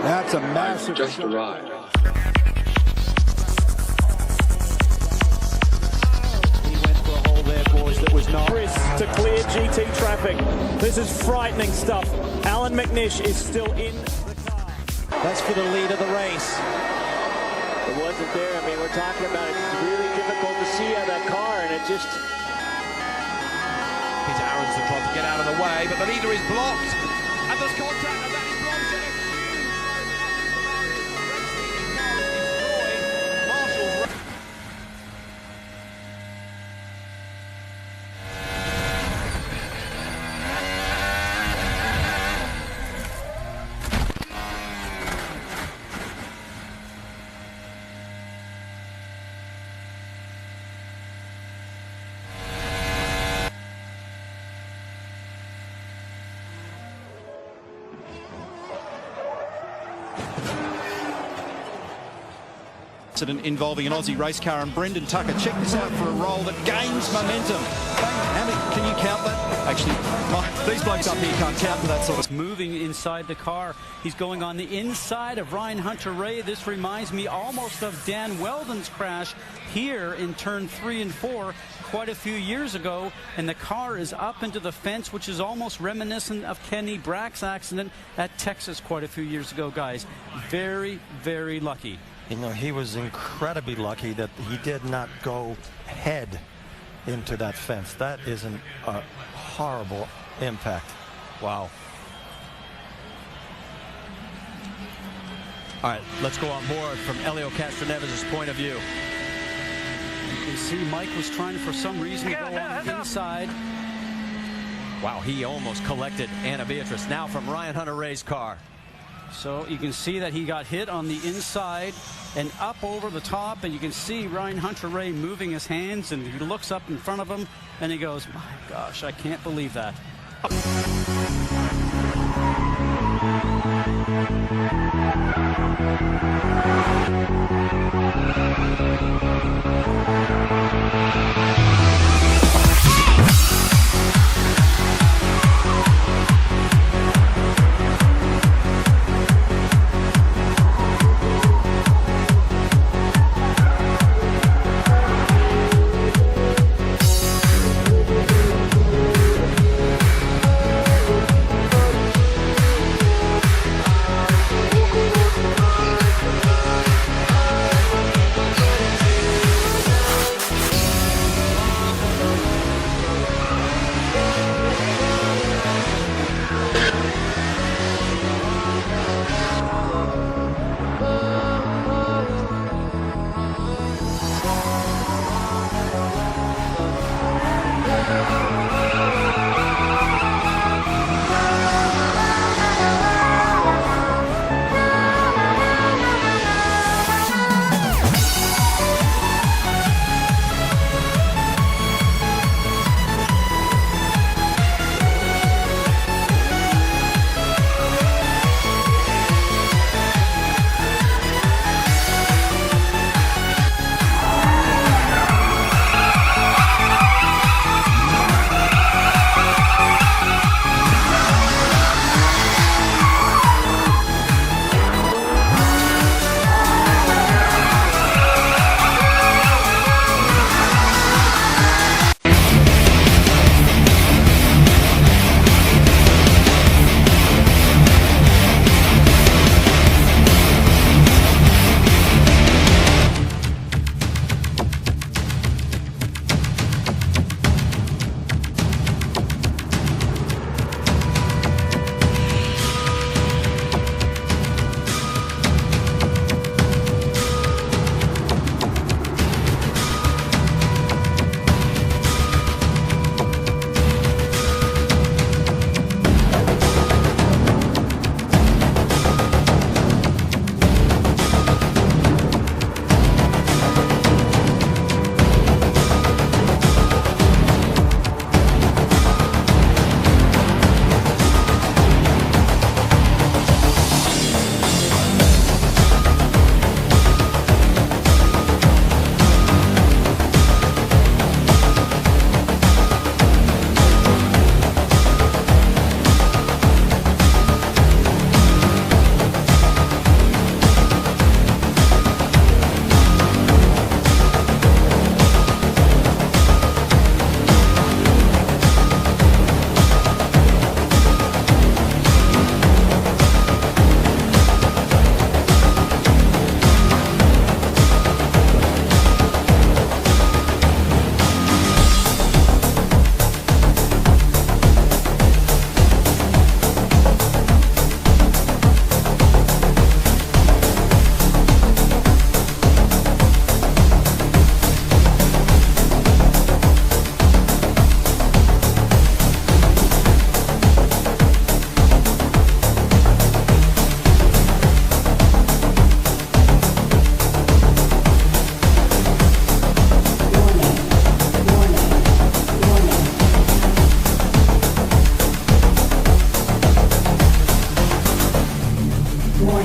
That's a massive. Just arrived. He went for a hole there, boys, that was not. Chris to clear GT traffic. This is frightening stuff. Alan McNish is still in the car. That's for the lead of the race. It wasn't there. I mean, we're talking about it. It's really difficult to see out of that car, and it just... Peter Aronson trying to get out of the way, but the leader is blocked. And there's contact, and that is blocked. And a huge race-leading car is destroying Marshall's. Incident involving an Aussie race car, and Brendan Tucker, check this out for a roll that gains momentum. Can you count that? Actually, these blokes up here can't count for that sort of. Moving inside the car, he's going on the inside of Ryan Hunter-Reay. This reminds me almost of Dan Weldon's crash here in turn 3 and 4 quite a few years ago, and the car is up into the fence, which is almost reminiscent of Kenny Brack's accident at Texas quite a few years ago, guys. Very, very lucky. You know, he was incredibly lucky that he did not go head into that fence. That is a horrible impact. Wow. All right, let's go on board from Helio Castroneves' point of view. You can see Mike was trying for some reason to go on the inside. Wow, he almost collected Anna Beatrice. Now from Ryan Hunter-Reay's car. So you can see that he got hit on the inside and up over the top, and you can see Ryan Hunter-Reay moving his hands, and he looks up in front of him and he goes, my gosh, I can't believe that.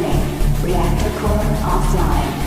Warning. Reactor core offline.